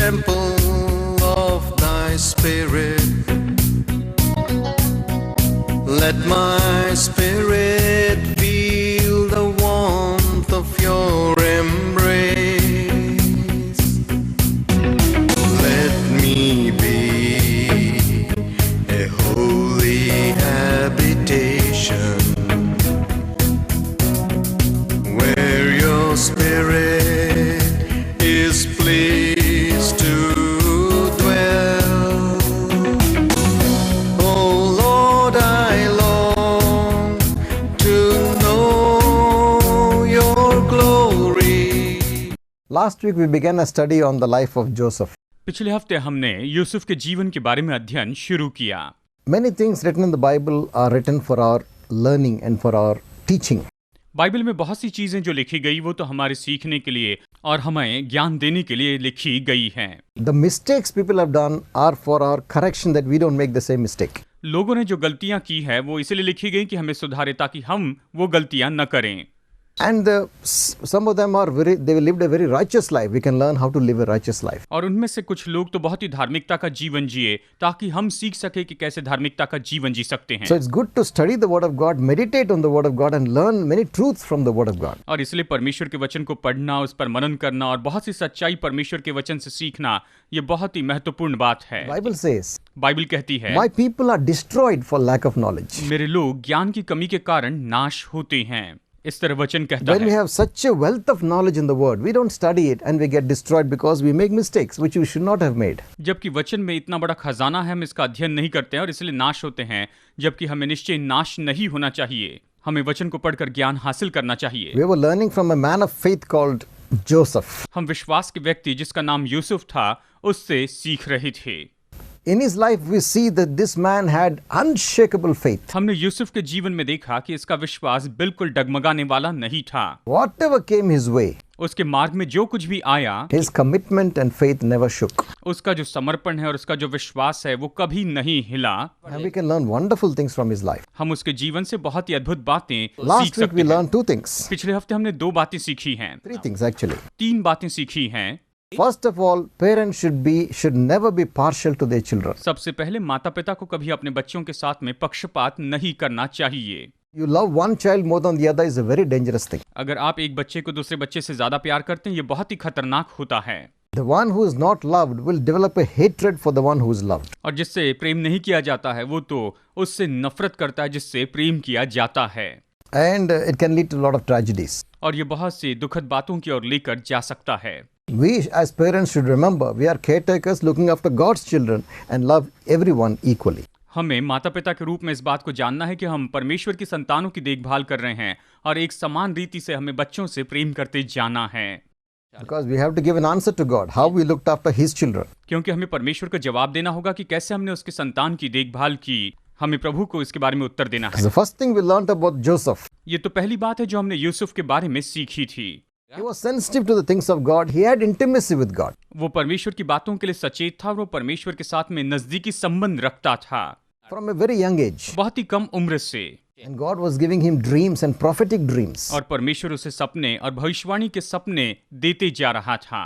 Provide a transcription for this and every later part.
temple of thy spirit. Let my spirit feel the warmth of your embrace. Let me be a holy habitation where your spirit is pleased to dwell. Oh Lord, I long to know your glory. Last week we began a study on the life of Joseph. पिछले हफ्ते हमने यूसुफ के जीवन के बारे में अध्ययन शुरू किया। Many things written in the Bible are written for our learning and for our teaching. Bible में बहुत सी चीजें जो लिखी गई वो तो हमारे सीखने के लिए और हमें ज्ञान देने के लिए लिखी गई हैं। The mistakes people have done are for our correction, that we don't make the same mistake. लोगों ने जो गलतियां की है वो इसलिए लिखी गई कि हमें सुधारे ताकि हम वो गलतियां न करें। And some of them are they lived a very righteous life. We can learn how to live a righteous life. और उनमें से कुछ लोग तो बहुत ही धार्मिकता का जीवन जिए ताकि हम सीख सके कि कैसे धार्मिकता का जीवन जी सकते हैं। So it's good to study the Word of God, meditate on the Word of God, and learn many truths from the Word of God. और इसलिए परमेश्वर के वचन को पढ़ना, उस पर मनन करना और बहुत सी सच्चाई परमेश्वर के वचन से सीखना ये बहुत ही महत्वपूर्ण बात है। Bible says, बाइबल कहती है, my people are destroyed for lack of knowledge. मेरे लोग ज्ञान की कमी के कारण नाश होते हैं। इस तरह वचन कहता When we है। have such a wealth of knowledge in the Word, we don't study it and we get destroyed because we make mistakes which we should not have made. जबकि वचन में इतना बड़ा खजाना है, हम इसका अध्ययन नहीं करते हैं और इसलिए नाश होते हैं, जबकि हमें निश्चय नाश नहीं होना चाहिए। हमें वचन को पढ़कर ज्ञान हासिल करना चाहिए। We were learning from a man of faith called Joseph. हम विश्वास के व्यक्ति जिसका नाम यूसुफ था उससे सीख रहे थे। In his life we see that this man had unshakable faith. हमने यूसुफ के जीवन में देखा कि इसका विश्वास बिल्कुल डगमगाने वाला नहीं था। Whatever came his way, उसके मार्ग में जो कुछ भी आया, his commitment and faith never shook. उसका जो समर्पण है और उसका जो विश्वास है वो कभी नहीं हिला। And we can learn wonderful things from his life. हम उसके जीवन से बहुत ही अद्भुत बातें सीख Last week सकते we हैं। learned two things. पिछले हफ्ते हमने 2 बातें सीखी हैं। 3 things actually. 3 बातें सीखी हैं। First of all, parents should never be partial to their children. सबसे पहले माता पिता को कभी अपने बच्चों के साथ में पक्षपात नहीं करना चाहिए। You love one child more than the other is a very dangerous thing. अगर आप एक बच्चे को दूसरे बच्चे से ज्यादा प्यार करते हैं ये बहुत ही खतरनाक होता है। The one who is not loved will develop a hatred for the one who is loved. और जिससे प्रेम नहीं किया जाता है वो तो उससे नफरत करता है जिससे प्रेम किया जाता है। And it can lead to a lot of tragedies. और ये बहुत सी दुखद बातों की ओर लेकर जा सकता है। We as parents should remember we are caretakers looking after God's children and love everyone equally. हमें माता पिता के रूप में इस बात को जानना है कि हम परमेश्वर की संतानों की देखभाल कर रहे हैं और एक समान रीति से हमें बच्चों से प्रेम करते जाना है। Because we have to give an answer to God how we looked after His children. क्योंकि हमें परमेश्वर को जवाब देना होगा कि कैसे हमने उसके संतान की देखभाल की। हमें प्रभु को इसके बारे में उत्तर देना है। The first thing we learned about Joseph, ये तो पहली बात है जो हमने यूसुफ के बारे में सीखी थी। he was sensitive to the things of God. He had intimacy with God. वो परमेश्वर की बातों के लिए सचेत था और वो परमेश्वर के साथ में नजदीकी संबंध रखता था From a very young age. बहुत ही कम उम्र से। And God was giving him dreams and prophetic dreams. और परमेश्वर उसे सपने और भविष्यवाणी के सपने देते जा रहा था।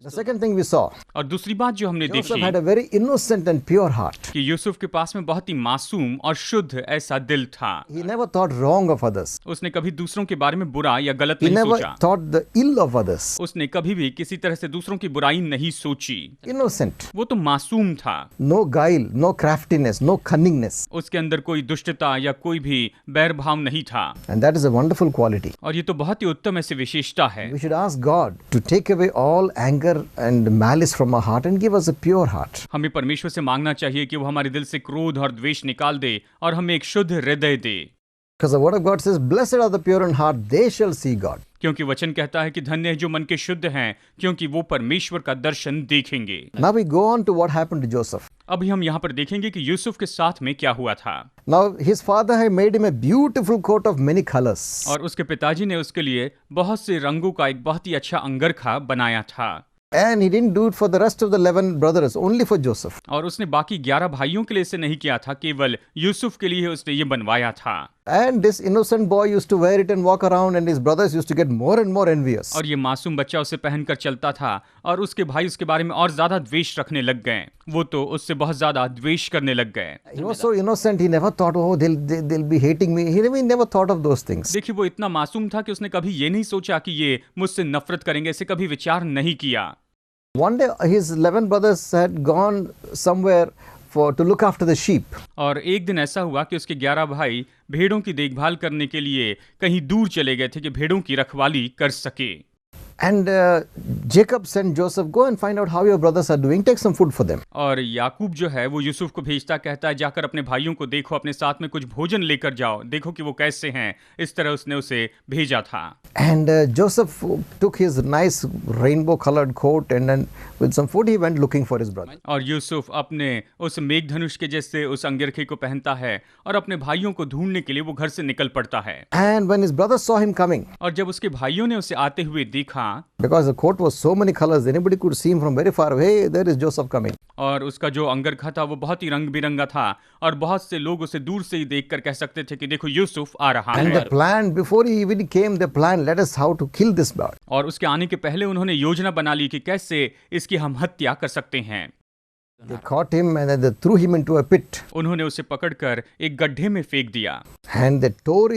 The second thing we saw, और दूसरी बात जो हमने Joseph देखी had a very innocent and pure heart. कि यूसुफ के पास में बहुत ही मासूम और शुद्ध ऐसा दिल था। He never thought wrong of others. उसने कभी दूसरों के बारे में बुरा या गलत He नहीं never सोचा। thought the ill of others. उसने कभी भी किसी तरह से दूसरों की बुराई नहीं सोची। Innocent. वो तो मासूम था। No guile, no craftiness, no cunningness. उसके अंदर कोई दुष्टता या कोई भी बैर भाव नहीं था। And that is a wonderful quality. और ये तो बहुत ही उत्तम ऐसी विशेषता है। We should ask God to take away all anger and malice from our heart and give us a pure heart. हमें परमेश्वर से मांगना चाहिए कि वो हमारे दिल से क्रोध और द्वेष निकाल दे और हमें एक शुद्ध हृदय दे। Because the word of God says, "Blessed are the pure in heart; they shall see God." क्योंकि वचन कहता है कि धन्य है जो मन के शुद्ध हैं, क्योंकि वो परमेश्वर का दर्शन देखेंगे। Now we go on to what happened to Joseph. अभी हम यहाँ पर देखेंगे कि यूसुफ के साथ में क्या हुआ था। Now his father had made him a beautiful coat of many colors. और उसके पिताजी ने उसके लिए बहुत से रंगों का एक बहुत ही अच्छा अंगरखा बनाया था। And he didn't do it for the rest of the 11 brothers, only for Joseph. और उसने बाकी 11 भाइयों के लिए इसे नहीं किया था, केवल यूसुफ के लिए उसने ये बनवाया था। And this innocent boy used to wear it and walk around, and his brothers used to get more and more envious. और ये मासूम बच्चा उसे पहनकर चलता था और उसके भाई उसके बारे में और ज्यादा द्वेष रखने लग गए। वो तो उससे बहुत ज्यादा द्वेष करने लग गए। He was so innocent, he never thought, oh, they'll be hating me. He never thought of those things. देखिए वो इतना मासूम था कि उसने कभी ये नहीं सोचा कि ये मुझसे नफरत करेंगे, ऐसे कभी विचार नहीं किया। One day, his 11 brothers had gone somewhere to look after the sheep. और एक दिन ऐसा हुआ कि उसके 11 भाई भेड़ों की देखभाल करने के लिए कहीं दूर चले गए थे कि भेड़ों की रखवाली कर सके। And Jacob sent Joseph, go and find out how your brothers are doing. Take some food for them. और याकूब जो है वो यूसुफ को भेजता, कहता है जाकर अपने भाइयों को देखो, अपने साथ में कुछ भोजन लेकर जाओ, देखो कि वो कैसे हैं। इस तरह उसने उसे भेजा था। And Joseph took his nice rainbow-colored coat, and then with some food he went looking for his brother. और यूसुफ अपने उस मेघधनुष के जैसे उस अंगरखे को पहनता है और अपने भाइयों को ढूंढने के लिए वो घर से निकल पड़ता है। And when his brothers saw him coming, और जब उसके भाइयों ने उसे आते हुए देखा, because the coat was so many colors, anybody could see him from very far away. Hey, there is Joseph coming. और उसका जो अंगरखा था वो बहुत ही रंग बिरंगा था और बहुत से लोग उसे दूर से ही देखकर कह सकते थे कि देखो यूसुफ आ रहा And है। the plan, before he even came, the plan, let us how to kill this bird. और उसके आने के पहले उन्होंने योजना बना ली कि कैसे इसकी हम हत्या कर सकते हैं। They caught him and then they threw him into a pit. उन्होंने उसे पकड़कर एक गड्ढे में फेंक दिया And they tore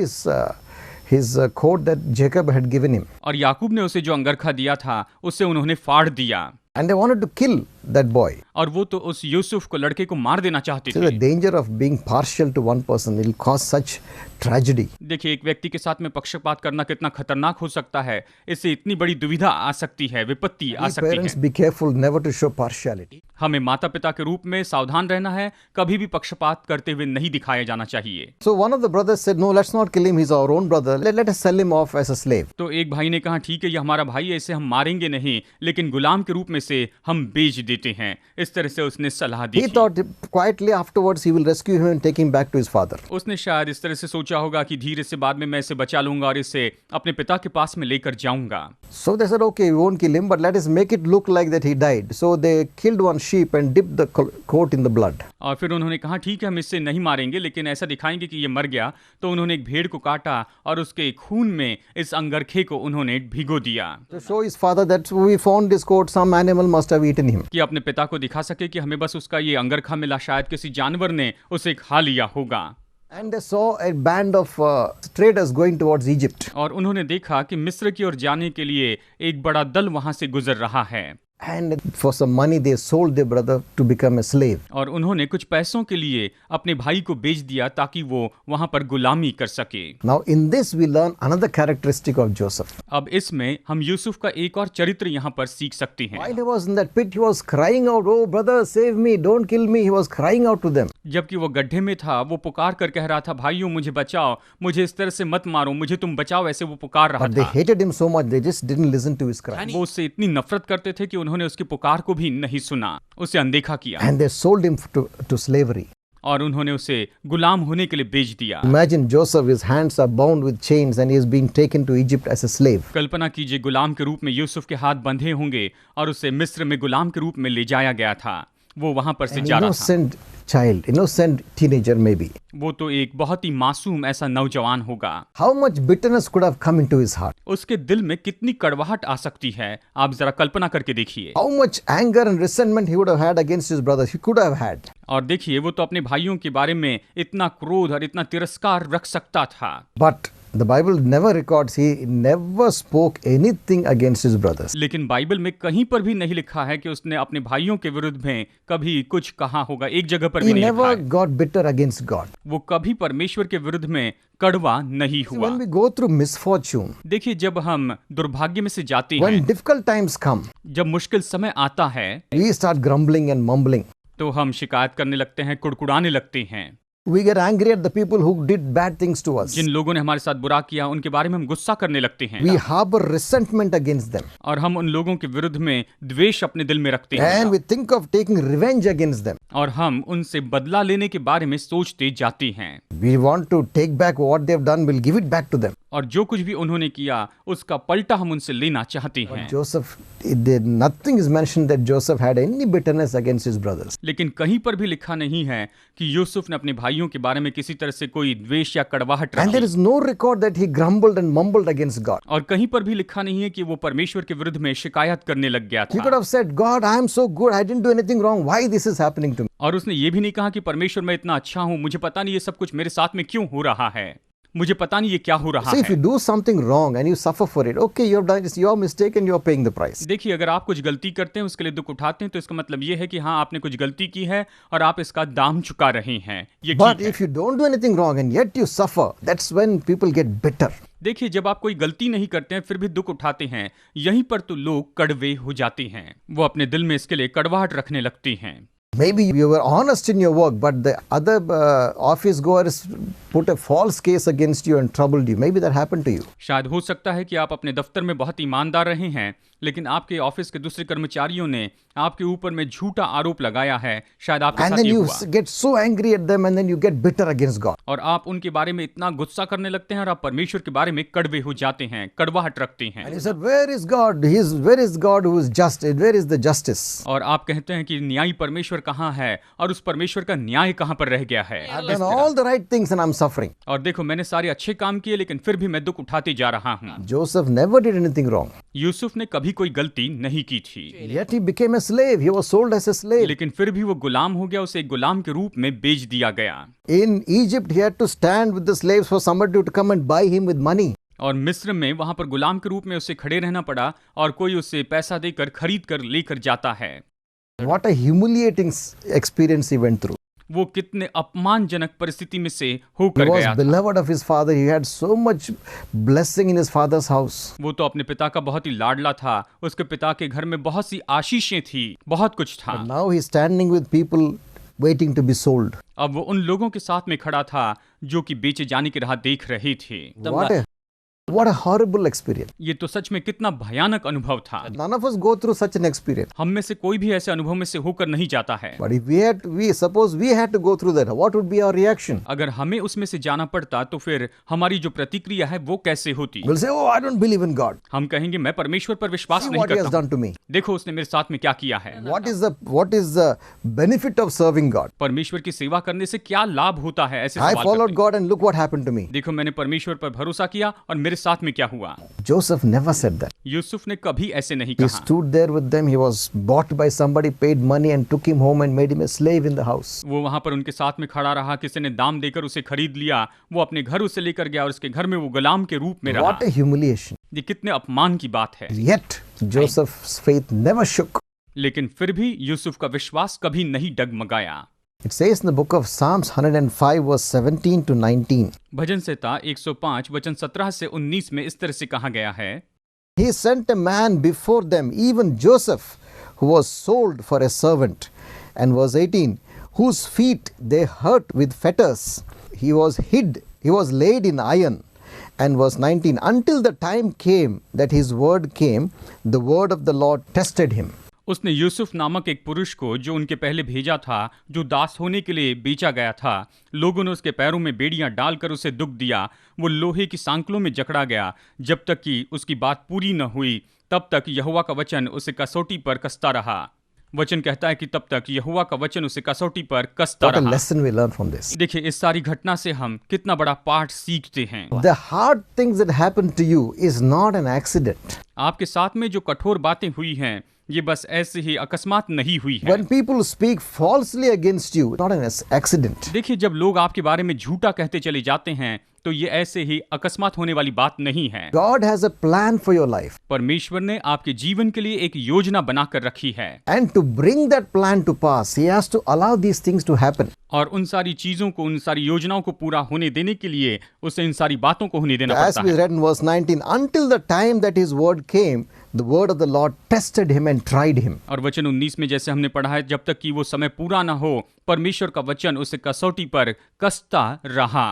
his coat that Jacob had given him. और याकूब ने उसे जो अंगरखा दिया था उसे उन्होंने फाड़ दिया। And they wanted to kill that boy. और वो तो उस यूसुफ को, लड़के को मार देना चाहते See, the थे। danger of being partial to one person, it will cause such tragedy. देखिए एक व्यक्ति के साथ में पक्षपात करना कितना खतरनाक हो सकता है। इससे इतनी बड़ी दुविधा आ सकती है, विपत्ति आ We सकती parents है। be careful never to show partiality. हमें माता पिता के रूप में सावधान रहना है, कभी भी पक्षपात करते हुए नहीं दिखाया जाना चाहिए। So one of the brothers said, no, let's not kill him. He's our own brother. Let us sell him off as a slave. तो एक भाई ने कहा ठीक है ये हमारा भाई है, इसे हम मारेंगे नहीं, लेकिन गुलाम के रूप में से हम बेच देते हैं। इस तरह से उसने सलाह दी He थी। thought quietly afterwards he will rescue him and take him back to his father. उसने शायद इस तरह से सोचा होगा कि धीरे से बाद में मैं इसे बचा लूंगा और इसे अपने पिता के पास में लेकर जाऊंगा। So they said, okay, we won't kill him, but let us make it look like that he died. So they killed one sheep and dipped the coat in the blood. और फिर उन्होंने कहा ठीक है हम इससे नहीं मारेंगे, लेकिन ऐसा दिखाएंगे कि ये मर गया। तो उन्होंने एक भेड़ को काटा और उसके खून में इस अंगरखे को उन्होंने भिगो दिया To show his father that we found this coat, some animal must have eaten him. कि अपने पिता को दिखा सके कि हमें बस उसका ये अंगरखा मिला, शायद किसी जानवर ने उसे खा लिया होगा। And they saw a band of traders going towards Egypt. और उन्होंने देखा कि मिस्र की ओर जाने के लिए एक बड़ा दल वहां से गुजर रहा है। And for some money they sold their brother to become a slave. और उन्होंने कुछ पैसों के लिए अपने भाई को बेच दिया ताकि वो वहां पर गुलामी कर सके। Now in this we learn another characteristic of Joseph. अब इसमें हम यूसुफ का एक और चरित्र यहाँ पर सीख सकते हैं। While he was in that pit, he was crying out, "Oh brother, save me! Don't kill me!" He was crying out to them. जबकि वो गड्ढे में था, वो पुकार कर कह रहा था, भाइयों मुझे बचाओ, मुझे इस तरह से मत मारो, मुझे तुम बचाओ, ऐसे वो पुकार रहा But they था। hated him so much, they just didn't listen to his cry. वो उससे इतनी नफरत करते थे कि उन्होंने उसकी पुकार को भी नहीं सुना, उसे अनदेखा किया And they sold him to slavery. और उन्होंने उसे गुलाम होने के लिए बेच दिया। Imagine Joseph, his hands are bound with chains and he is being taken to Egypt as a slave. कल्पना कीजिए गुलाम के रूप में यूसुफ के हाथ बंधे होंगे और उसे मिस्र में गुलाम के रूप में ले जाया गया था। वो वहां पर से An जा रहा था। innocent child, innocent teenager maybe. वो तो एक बहुत ही मासूम ऐसा नौजवान होगा। How much bitterness could have come into his heart? उसके दिल में कितनी कड़वाहट आ सकती है, आप जरा कल्पना करके देखिए। How much anger and resentment he would have had against his brothers. He could have had. और देखिए वो तो अपने भाइयों के बारे में इतना क्रोध और इतना तिरस्कार रख सकता था। But the Bible never records, he never spoke anything against his brothers. लेकिन बाइबल में कहीं पर भी नहीं लिखा है कि उसने अपने भाइयों के विरुद्ध में कभी कुछ कहा होगा, एक जगह पर He भी नहीं लिखा never है। got bitter against God. वो कभी परमेश्वर के विरुद्ध में कड़वा नहीं See, हुआ। when we go through misfortune, देखिए जब हम दुर्भाग्य में से जाते when हैं, difficult times come, जब मुश्किल समय आता है, we start grumbling and mumbling. तो हम शिकायत करने लगते हैं, कुड़कुड़ाने लगते हैं। We get angry at the people who did bad things to us. जिन लोगों ने हमारे साथ बुरा किया उनके बारे में हम गुस्सा करने लगते हैं We harbor resentment against them. और हम उन लोगों के विरुद्ध में द्वेष अपने दिल में रखते हैं And we think of taking revenge against them. और हम उनसे बदला लेने के बारे में सोचते जाते हैं। We want to take back what they've done, we'll give it back to them. और जो कुछ भी उन्होंने किया उसका पलटा हम उनसे लेना चाहते हैं। Joseph, nothing is mentioned that Joseph had any bitterness against his brothers. लेकिन कहीं पर भी लिखा नहीं है कि यूसुफ ने अपने भाइयों के बारे में किसी तरह से कोई द्वेष या कड़वाहट And there रखी। is no record that he grumbled and mumbled against God. और कहीं पर भी लिखा नहीं है कि वो परमेश्वर के विरुद्ध में शिकायत करने लग गया He could था। have said, God, I am so good, I didn't do anything wrong, why this is happening to me? और उसने ये भी नहीं कहा कि परमेश्वर मैं इतना अच्छा हूं, मुझे पता नहीं ये सब कुछ मेरे साथ में क्यों हो रहा है, मुझे पता नहीं ये क्या हो रहा See, if you है। do something wrong and you suffer for it, okay, you have done it's your mistake and you are paying the price. देखिए, अगर आप कुछ गलती करते हैं, उसके लिए दुख उठाते हैं, तो इसका मतलब ये है कि हाँ, आपने कुछ गलती की है और आप इसका दाम चुका रहे हैं। ये But ठीक है। if you don't do anything wrong and yet you suffer, that's when people get bitter. देखिए, जब आप कोई गलती नहीं करते हैं फिर भी दुख उठाते हैं, यहीं पर तो लोग कड़वे हो जाते हैं, वो अपने दिल में इसके लिए कड़वाहट रखने लगते हैं। Maybe you were honest in your work, but the other office goers put a false case against you and troubled you. Maybe that happened to you. शायद हो सकता है कि आप अपने दफ्तर में बहुत ईमानदार रहे हैं, लेकिन आपके ऑफिस के दूसरे कर्मचारियों ने आपके ऊपर में झूठा आरोप लगाया है, शायद आपके And साथ then ये you हुआ। get so angry at them and then you get bitter against God. और आप उनके बारे में इतना गुस्सा करने लगते हैं और आप परमेश्वर के बारे में कड़वे हो जाते हैं, कड़वाहट रखते And हैं। you said, where is God? Where is God who is just? Where is the justice? और आप कहते हैं कि न्यायी परमेश्वर कहाँ है और उस परमेश्वर का न्याय कहाँ पर रह गया है। I've done all the right things and I'm suffering. और देखो, मैंने सारे अच्छे काम किए लेकिन फिर भी मैं दुख उठाते जा रहा हूँ। Joseph never did anything wrong. Yusuf ने कभी कोई गलती नहीं की थी, Yet he became a slave. He was sold as a slave. लेकिन फिर भी वो गुलाम हो गया, उसे एक गुलाम के रूप में बेच दिया गया। In Egypt, he had to stand with the slaves for somebody to come and buy him with money. और मिस्र में वहां पर गुलाम के रूप में उसे खड़े रहना पड़ा और कोई उसे पैसा देकर खरीद कर लेकर जाता है। What a humiliating experience he went through. वो कितने अपमानजनक परिस्थिति में से He होकर was गया था। beloved of his father. He had so much blessing in his father's house. वो तो अपने पिता का बहुत ही लाडला था, उसके पिता के घर में बहुत सी आशीषें थी, बहुत कुछ था। But now he's standing with people waiting to be sold. अब वो उन लोगों के साथ में खड़ा था जो कि बेचे जाने की राह देख रहे थे। What a horrible experience. ये तो सच में कितना भयानक अनुभव था। None of us go through such an experience. हम में से कोई भी ऐसे अनुभव में से होकर नहीं जाता है। But if suppose we had to go through that, what would be our reaction? अगर हमें उसमें से जाना पड़ता तो फिर हमारी जो प्रतिक्रिया है वो कैसे होती? We'll say, oh, I don't believe in God. हम कहेंगे मैं परमेश्वर पर विश्वास See नहीं what he has करता done to me. हूं। देखो उसने मेरे साथ में क्या किया है। What is the benefit of serving God? परमेश्वर की सेवा करने से क्या लाभ होता है? ऐसे I सवाल followed करते हैं। God and look what happened to me. देखो मैंने परमेश्वर पर भरोसा किया और मेरे साथ में क्या हुआ। Joseph never said that. Yusuf ने कभी ऐसे नहीं He कहा। stood there with them. He was bought by somebody, paid money and took him home and made him a slave in the house. वो वहां पर उनके साथ में खड़ा रहा, किसी ने दाम देकर उसे खरीद लिया, वो अपने घर उसे लेकर गया और उसके घर में वो गुलाम के रूप में रहा। What a humiliation. ये कितने अपमान की बात है। Yet Joseph's faith never shook. लेकिन फिर भी यूसुफ का विश्वास कभी नहीं डगमगाया। It says in the book of Psalms 105 verse 17 to 19. भजन संहिता 105 वचन 17 से 19 में इस तरह से कहा गया है। He sent a man before them, even Joseph, who was sold for a servant. And verse 18, whose feet they hurt with fetters. He was laid in iron. And verse 19, until the time came that his word came, the word of the Lord tested him. उसने यूसुफ नामक एक पुरुष को, जो उनके पहले भेजा था, जो दास होने के लिए बेचा गया था, लोगों ने उसके पैरों में बेड़ियां डालकर उसे दुख दिया। वो लोहे की सांकलों में जकड़ा गया, जब तक कि उसकी बात पूरी न हुई तब तक यहोवा का वचन उसे कसौटी पर कसता रहा। वचन कहता है कि तब तक यहोवा का वचन उसे कसौटी पर कसता What a रहा। lesson we learn from this. देखिए, इस सारी घटना से हम कितना बड़ा पाठ सीखते हैं। The hard things that happen to you is not an accident. आपके साथ में जो कठोर बातें हुई हैं, ये बस ऐसे ही अकस्मात नहीं हुई है। When people speak falsely against you, not an accident. देखिए, जब लोग आपके बारे में झूठा कहते चले जाते हैं तो ये ऐसे ही अकस्मात होने वाली बात नहीं है। God has a plan for your life. परमेश्वर ने आपके जीवन के लिए एक योजना बनाकर रखी है And to bring that plan to pass, He has to allow these things to happen. और उन सारी चीजों को, उन सारी योजनाओं को पूरा होने देने के लिए उसे इन सारी बातों को होने देना As पड़ता we है। read in verse 19, until the time that His word came, the word of the Lord tested him and tried him. और वचन 19 में जैसे हमने पढ़ा है, जब तक कि वो समय पूरा ना हो, परमेश्वर का वचन उसे कसौटी पर कसता रहा।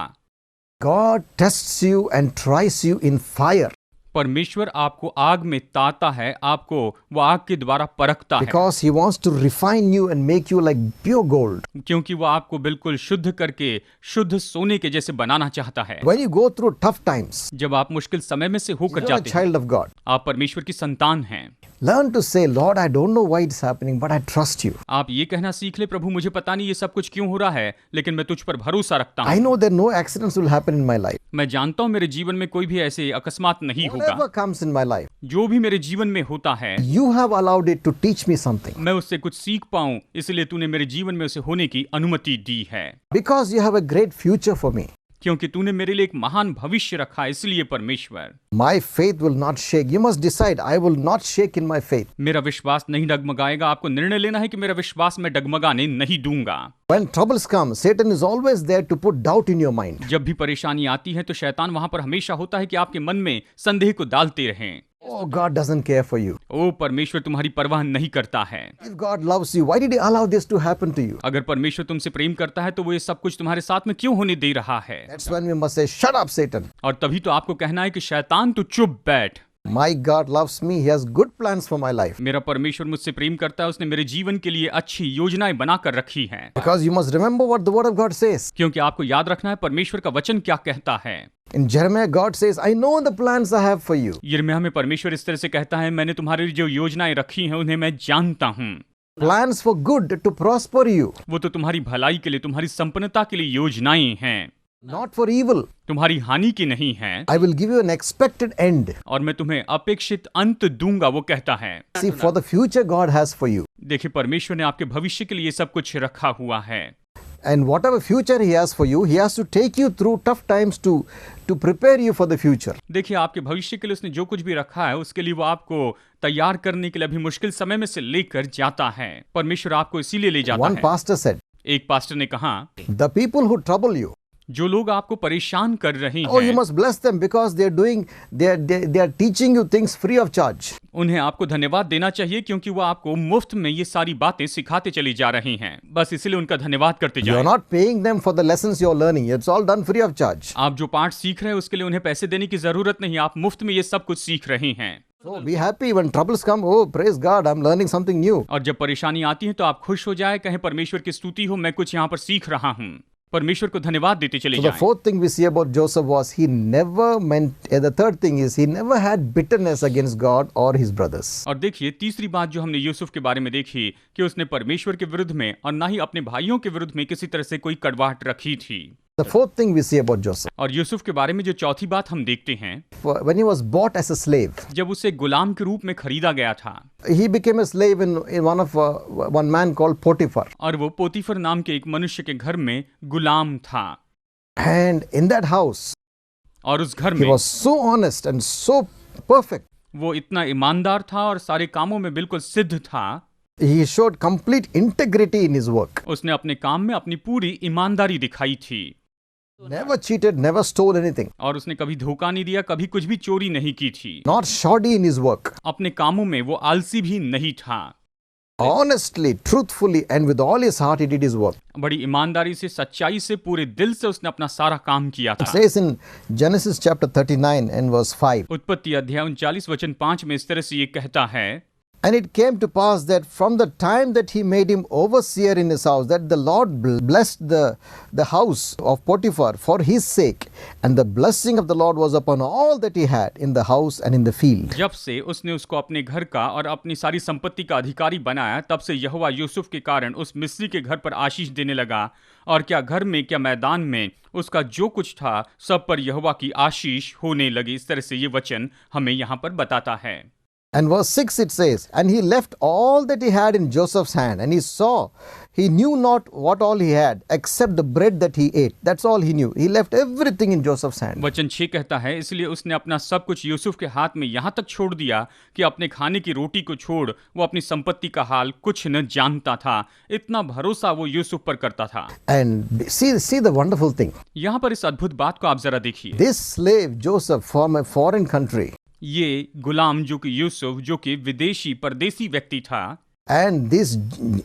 God tests you and tries you in fire. परमेश्वर आपको आग में ताता है, आपको वो आग के द्वारा परखता है, because He wants to refine you and make you like pure gold. क्योंकि वो आपको बिल्कुल शुद्ध करके शुद्ध सोने के जैसे बनाना चाहता है। When you go through tough times, जब आप मुश्किल समय में से होकर you're a जाते हैं, child of God. आप परमेश्वर की संतान हैं। Learn to say, Lord, I don't know why it's happening, but I trust you. आप ये कहना सीख ले, प्रभु मुझे पता नहीं ये सब कुछ क्यों हो रहा है, लेकिन मैं तुझ पर भरोसा रखता I हूँ। know that no accidents will happen in my life. मैं जानता हूँ मेरे जीवन में कोई भी ऐसे अकस्मात नहीं Whatever होगा। comes in my life, जो भी मेरे जीवन में होता है, you have allowed it to teach me something. मैं उससे कुछ सीख पाऊं, इसलिए तूने मेरे जीवन में उसे होने की अनुमति दी है। Because you have a great future for me. क्योंकि तूने मेरे लिए एक महान भविष्य रखा है, इसलिए परमेश्वर। My faith will not shake. You must decide, I will not shake in my faith. मेरा विश्वास नहीं डगमगाएगा। आपको निर्णय लेना है कि मेरा विश्वास मैं डगमगाने नहीं दूंगा। When troubles come, Satan is always there to put doubt in your mind. जब भी परेशानी आती है तो शैतान वहां पर हमेशा होता है कि आपके मन में संदेह को डालते रहें। Oh, God doesn't care for you. ओ परमेश्वर तुम्हारी परवाह नहीं करता है। If God loves you, why did He allow this to happen to you? अगर परमेश्वर तुमसे प्रेम करता है तो वो ये सब कुछ तुम्हारे साथ में क्यों होने दे रहा है? That's when we must say, shut up, Satan. और तभी तो आपको कहना है कि शैतान तू चुप बैठ। My God loves me. He has good plans for my life. मेरा परमेश्वर मुझसे प्रेम करता है, उसने मेरे जीवन के लिए अच्छी योजनाएं बनाकर रखी हैं। Because you must remember what the Word of God says. क्योंकि आपको याद रखना है परमेश्वर का वचन क्या कहता है। In Jeremiah, God says, I know the plans I have for you. यिर्मयाह में परमेश्वर इस तरह से कहता है, मैंने तुम्हारी जो योजनाएं रखी हैं उन्हें मैं जानता हूँ। Plans for good to prosper you, वो तो तुम्हारी भलाई के लिए, तुम्हारी संपन्नता के लिए योजनाएं हैं, not for evil. तुम्हारी हानि की नहीं है। I will give you an expected end. और मैं तुम्हें अपेक्षित अंत दूंगा, वो कहता है। See, for the future God has for you. देखिए परमेश्वर ने आपके भविष्य के लिए सब कुछ रखा हुआ है। And whatever future He has for you, He has to take you through tough times to prepare you for the future. देखिए आपके भविष्य के लिए उसने जो कुछ भी रखा है उसके लिए वो आपको तैयार करने के लिए अभी मुश्किल समय में से लेकर जाता है। परमेश्वर आपको इसीलिए ले जाता One है। pastor said, एक पास्टर ने कहा, the people who trouble you, जो लोग आपको परेशान कर रहे oh, you हैं, must bless them because they are teaching you things free of charge. उन्हें आपको धन्यवाद देना चाहिए क्योंकि वो आपको मुफ्त में ये सारी बातें सिखाते चली जा रही हैं। बस इसलिए उनका धन्यवाद करते You are जाएं। not paying them for the lessons you are learning. It's all done free of charge. आप जो पाठ सीख रहे हैं उसके लिए उन्हें पैसे देने की जरूरत नहीं, आप मुफ्त में ये सब कुछ सीख रहे हैं। So be happy when troubles come. Oh, praise God, I'm learning something new. और जब परेशानी आती है तो आप खुश हो जाए, कहें परमेश्वर की स्तुति हो, मैं कुछ यहाँ पर सीख रहा हूँ। परमेश्वर को धन्यवाद देते चले So the जाएं। fourth thing we see about Joseph was he never meant, the third thing is he never had bitterness against God or his brothers. और देखिए तीसरी बात जो हमने यूसुफ के बारे में देखी कि उसने परमेश्वर के विरुद्ध में और ना ही अपने भाइयों के विरुद्ध में किसी तरह से कोई कड़वाहट रखी थी। The fourth thing we see about Joseph, और यूसुफ के बारे में जो चौथी बात हम देखते हैं, when he was bought as a slave, जब उसे गुलाम के रूप में खरीदा गया था he became a slave in one man called Potiphar. और वो पोतीफर नाम के एक मनुष्य के घर में गुलाम था। And in that house, और उस घर he में was so honest and so perfect. वो इतना ईमानदार था और सारे कामों में बिल्कुल सिद्ध था। He showed complete integrity in his work. उसने अपने काम में अपनी पूरी ईमानदारी दिखाई थी Never cheated, never stole anything. और उसने कभी धोखा नहीं दिया, कभी कुछ भी चोरी नहीं की थी। Not shoddy in his work. अपने कामों में वो आलसी भी नहीं था। Honestly, truthfully, and with all his heart, he did his work. बड़ी ईमानदारी से, सच्चाई से, पूरे दिल से उसने अपना सारा काम किया It था। says in Genesis chapter 39 and verse 5. उत्पत्ति अध्याय 39 वचन 5 में इस तरह से ये कहता है, And it came to pass that from the time that he made him overseer in his house, that the Lord blessed the house of Potiphar for his sake. And the blessing of the Lord was upon all that he had in the house and in the field. जब से उसने उसको अपने घर का और अपनी सारी संपत्ति का अधिकारी बनाया, तब से यहोवा यूसुफ के कारण उस मिस्री के घर पर आशीष देने लगा। और क्या घर में, क्या मैदान में, उसका जो कुछ था सब पर यहोवा की आशीष होने लगी। इस तरह से ये वचन हमें यहाँ पर बताता है। And verse 6 it says, And he left all that he had in Joseph's hand, and he knew not what all he had, except the bread that he ate. That's all he knew. He left everything in Joseph's hand. वचन 6 कहता है, इसलिए उसने अपना सब कुछ यूसुफ के हाथ में यहाँ तक छोड़ दिया कि अपने खाने की रोटी को छोड़ वो अपनी संपत्ति का हाल कुछ न जानता था। इतना भरोसा वो यूसुफ पर करता था। And see the wonderful thing. यहाँ पर इस अद्भुत बात को आप जरा देखिए। This slave Joseph from a foreign country, ये गुलाम जो कि यूसुफ, जो कि विदेशी परदेसी व्यक्ति था, and this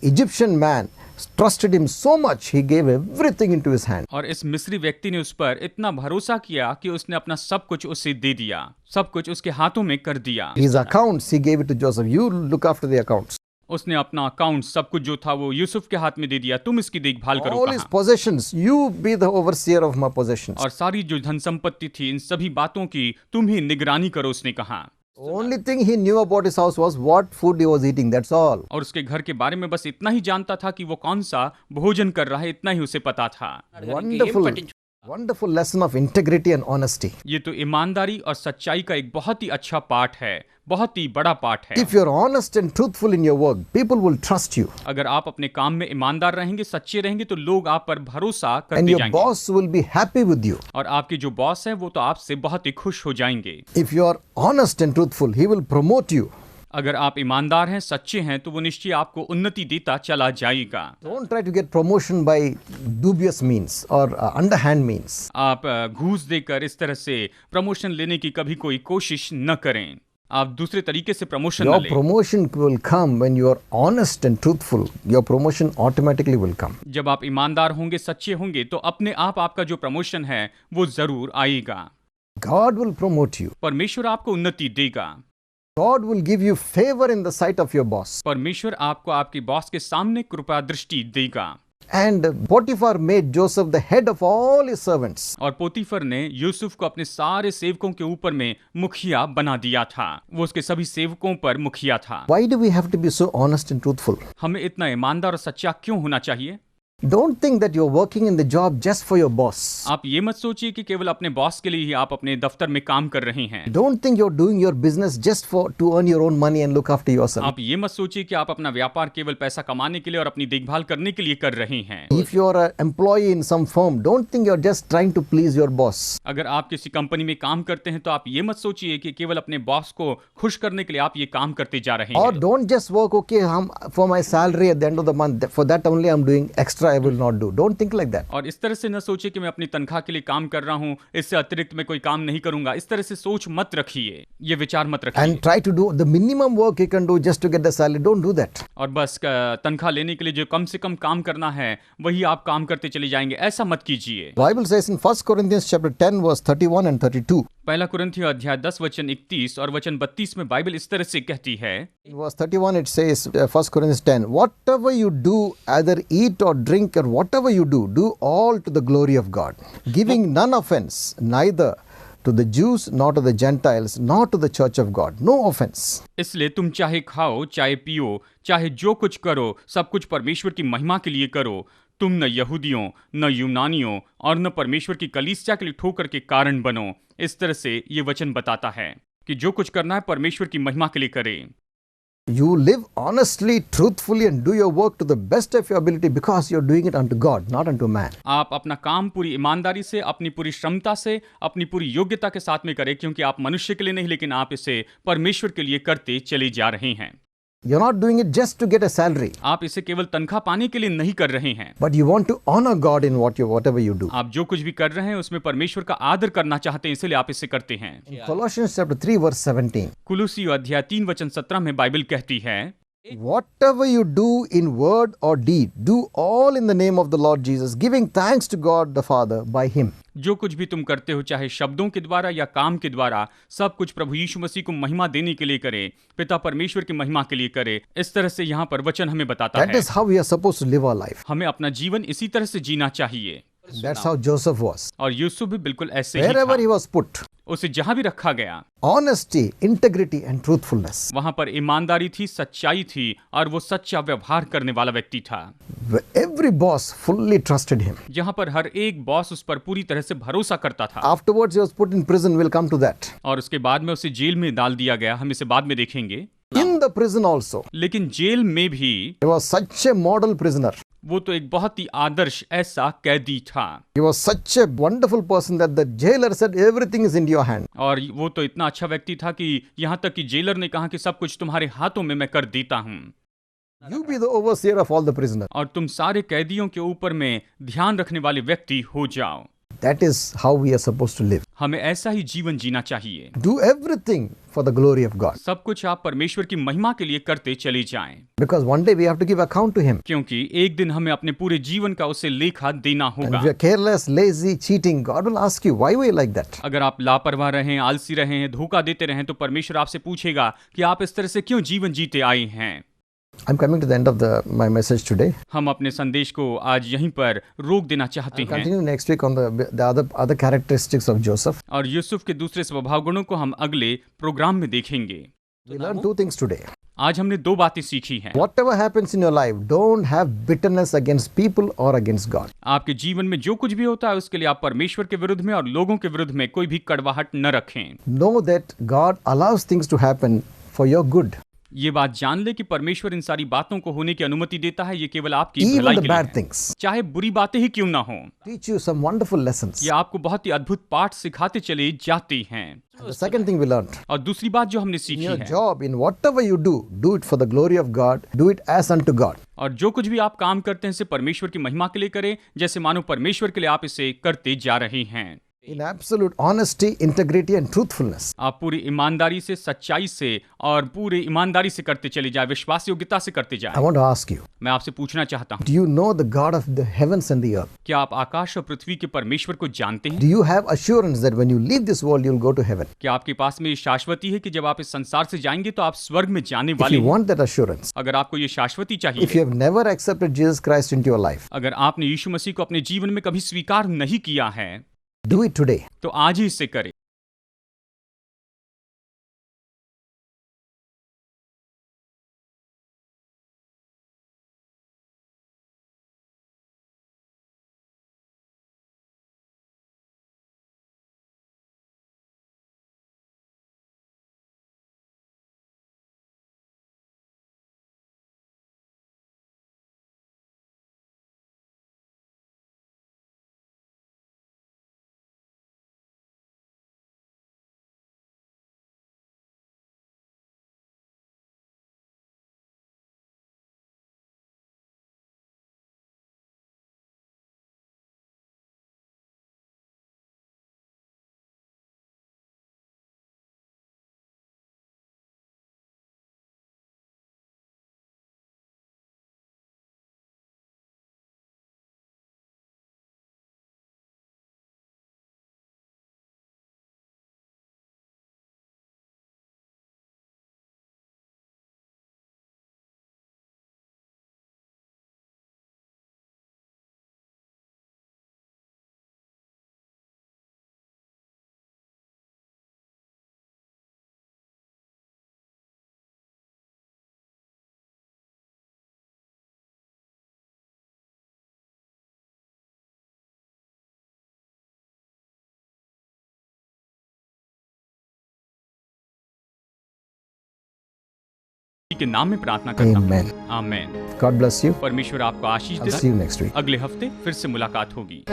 Egyptian man trusted him so much, he gave everything into his hand. और इस मिस्री व्यक्ति ने उस पर इतना भरोसा किया कि उसने अपना सब कुछ उसे दे दिया, सब कुछ उसके हाथों में कर दिया। His accounts, he gave it to Joseph. You look after the accounts. उसने अपना अकाउंट सब कुछ जो था वो यूसुफ के हाथ में दे दिया, तुम इसकी देखभाल करो All his कहा। possessions, you be the overseer of my possessions. और सारी जो धन संपत्ति थी, इन सभी बातों की तुम ही निगरानी करो, उसने कहा। Only thing he knew about his house was what food he was eating. That's all. और उसके घर के बारे में बस इतना ही जानता था कि वो कौन सा भोजन कर रहा है, इतना ही उसे पता था। Wonderful lesson of integrity and honesty. ये तो ईमानदारी और सच्चाई का एक बहुत ही अच्छा पाठ है, बहुत ही बड़ा पाठ है। If you're honest and truthful in your work, people will trust you. अगर आप अपने काम में ईमानदार रहेंगे, सच्चे रहेंगे, तो लोग आप पर भरोसा And करते your जाएंगे। boss will be happy with you. और आपके जो बॉस हैं वो तो आपसे बहुत ही खुश हो जाएंगे। If you are honest and truthful, he will promote you. अगर आप ईमानदार हैं, सच्चे हैं, तो वो निश्चय आपको उन्नति देता चला जाएगा। Don't try to get promotion by dubious means or underhand means. आप घूस देकर इस तरह से प्रमोशन लेने की कभी कोई कोशिश न करें। आप दूसरे तरीके से प्रमोशन न Your लें। promotion will come when you are honest and truthful. Your promotion automatically will come. जब आप ईमानदार होंगे, सच्चे होंगे, तो अपने आप आपका जो प्रमोशन है वो जरूर आएगा। God will promote you. परमेश्वर आपको उन्नति देगा। God will give you favor in the sight of your boss. परमेश्वर आपको आपके बॉस के सामने कृपा दृष्टि देगा। And Potiphar made Joseph the head of all his servants. और पोतीफर ने यूसुफ को अपने सारे सेवकों के ऊपर में मुखिया बना दिया था। वो उसके सभी सेवकों पर मुखिया था। Why do we have to be so honest and truthful? हमें इतना ईमानदार और सच्चा क्यों होना चाहिए? Don't think that you're working in the job just for your boss. आप ये मत सोचिए कि केवल अपने बॉस के लिए ही आप अपने दफ्तर में काम कर रहे हैं। Don't think you're doing your business just to earn your own money and look after yourself. आप ये मत सोचिए कि आप अपना व्यापार केवल पैसा कमाने के लिए और अपनी देखभाल करने के लिए कर रहे हैं। If you're an employee in some firm, don't think you're just trying to please your boss. अगर आप किसी कंपनी में काम करते हैं तो आप ये मत सोचिए कि केवल अपने बॉस को खुश करने के लिए आप ये काम करते जा रहे Or हैं। don't just work, okay, for my salary at the end of the month, for that only I'm doing extra, I will not do. Don't think like that. और इस तरह से न सोचिए कि मैं अपनी तनख्वाह के लिए काम कर रहा हूँ, इससे अतिरिक्त मैं कोई काम नहीं करूंगा। इस तरह से सोच मत रखिए, ये विचार मत रखिए। And try to do the minimum work you can do just to get the salary. Don't do that. और बस तनख्वाह लेने के लिए जो कम से कम काम करना है वही आप काम करते चले जाएंगे, ऐसा मत कीजिए। Bible says in 1 Corinthians chapter 10 verse 31 and 32. पहला कुरिन्थियों अध्याय 10 वचन 31 और वचन 32 में बाइबल इस तरह से कहती है। In verse 31 it says, 1 Corinthians 10, whatever you do, either eat or drink or whatever you do all to the glory of God, giving none offense, neither to the Jews, nor to the Gentiles, nor to the church of God. No offense. इसलिए तुम चाहे खाओ, चाहे पियो, चाहे जो कुछ करो, सब कुछ परमेश्वर की महिमा के लिए करो। तुम न यहूदियों, न यूनानियों और न परमेश्वर की कलीसिया के लिए ठोकर के कारण बनो। इस तरह से ये वचन बताता है कि जो कुछ करना है परमेश्वर की महिमा के लिए करें। You live honestly, truthfully and do your work to the best of your ability because you're doing it unto God, not unto man. आप अपना काम पूरी ईमानदारी से, अपनी पूरी क्षमता से, अपनी पूरी योग्यता के साथ में करें, क्योंकि आप मनुष्य के लिए नहीं, लेकिन आप इसे परमेश्वर के लिए करते चले जा रहे हैं। You're not doing it just to get a salary, आप इसे केवल तनख्वाह पाने के लिए नहीं कर रहे हैं, but you want to honor God in whatever you do. आप जो कुछ भी कर रहे हैं उसमें परमेश्वर का आदर करना चाहते हैं, इसलिए आप इसे करते हैं। Colossians chapter 3 verse 17. कुलुसी अध्याय 3 वचन 17 में बाइबल कहती है, Whatever you do in word or deed, do all in the name of the Lord Jesus, giving thanks to God the Father by Him. जो कुछ भी तुम करते हो, चाहे शब्दों के द्वारा या काम के द्वारा, सब कुछ प्रभु यीशु मसीह को महिमा देने के लिए करे, पिता परमेश्वर की महिमा के लिए करे। इस तरह से यहाँ पर वचन हमें बताता That है is how we are supposed to live our life. हमें अपना जीवन इसी तरह से जीना चाहिए। That's how Joseph was. और यूसुफ भी बिल्कुल ऐसे ही Wherever था। he was put, उसे जहां भी रखा गया, honesty, integrity and truthfulness. वहां पर ईमानदारी थी, सच्चाई थी और वो सच्चा व्यवहार करने वाला व्यक्ति था। Every boss fully trusted him. जहां पर हर एक बॉस उस पर पूरी तरह से भरोसा करता था। Afterwards he was put in prison. We'll come to that. और उसके बाद में उसे जेल में डाल दिया गया, हम इसे बाद में देखेंगे। In the prison also, लेकिन जेल में भी he was such a model prisoner. वो तो एक बहुत ही आदर्श ऐसा कैदी था। He was such a wonderful person that the jailer said everything is in your hand. और वो तो इतना अच्छा व्यक्ति था कि यहाँ तक कि जेलर ने कहा कि सब कुछ तुम्हारे हाथों में मैं कर देता हूँ। You be the overseer of all the prisoners. और तुम सारे कैदियों के ऊपर में ध्यान रखने वाले व्यक्ति हो जाओ। That is how we are supposed to live. हमें ऐसा ही जीवन जीना चाहिए। Do everything for the glory of God. सब कुछ आप परमेश्वर की महिमा के लिए करते चले जाएं, Because one day we have to give account to Him. क्योंकि एक दिन हमें अपने पूरे जीवन का उसे लेखा देना And होगा। if you are careless, lazy, cheating, God will ask you, why were you like that? अगर आप लापरवाह रहें, आलसी रहें, धोखा देते रहें, तो परमेश्वर आपसे पूछेगा कि आप इस तरह से क्यों जीवन जीते आए हैं। I'm coming to the end of my message today. हम अपने संदेश को आज यहीं पर रोक देना चाहते I'll हैं continue next week on the other characteristics of Joseph. और यूसुफ के दूसरे स्वभाव गुणों को हम अगले प्रोग्राम में देखेंगे। We learned two things today. आज हमने दो बातें सीखी हैं। Whatever happens in your life, don't have bitterness against people or against God. आपके जीवन में जो कुछ भी होता है उसके लिए आप परमेश्वर के विरुद्ध में और लोगों के विरुद्ध में कोई भी कड़वाहट न रखें। Know that God allows things to happen for your good. ये बात जान ले कि परमेश्वर इन सारी बातों को होने की अनुमति देता है, ये केवल आपकी Even भलाई the के लिए bad है। things. चाहे बुरी बातें ही क्यों ना हो, Teach you some wonderful lessons. ये आपको बहुत ही अद्भुत पाठ सिखाते चले जाते हैं। The second thing we learned. और दूसरी बात जो हमने In सीखी your है, job, in whatever you do it for the glory of God. Do it as unto God. और जो कुछ भी आप काम करते हैं इसे परमेश्वर की महिमा के लिए करें, जैसे मानो परमेश्वर के लिए आप इसे करते जा रहे हैं। In absolute honesty, integrity and truthfulness. आप पूरी ईमानदारी से, सच्चाई से और पूरी ईमानदारी से करते चले जाए, विश्वास योग्यता से करते I जाए। want to ask you, मैं आपसे पूछना चाहता हूँ, do you know the God of the heavens and the earth? क्या आप आकाश और पृथ्वी के परमेश्वर को जानते हैं? Do you have assurance that when you leave this world, you'll go to heaven? क्या आपके पास में ये शाश्वती है कि जब आप इस संसार से जाएंगे तो आप स्वर्ग में जाने If वाले you हैं? want that assurance, अगर आपको ये शाश्वती if you चाहिए, have never accepted Jesus Christ into your life, अगर आपने यीशु मसीह को अपने जीवन में कभी स्वीकार नहीं किया है, do it today. तो आज ही इसे करें। के नाम में प्रार्थना करता हूँ। Amen. Amen. God bless you. परमेश्वर आपको आशीष I'll they. see you next week. अगले हफ्ते फिर से मुलाकात होगी।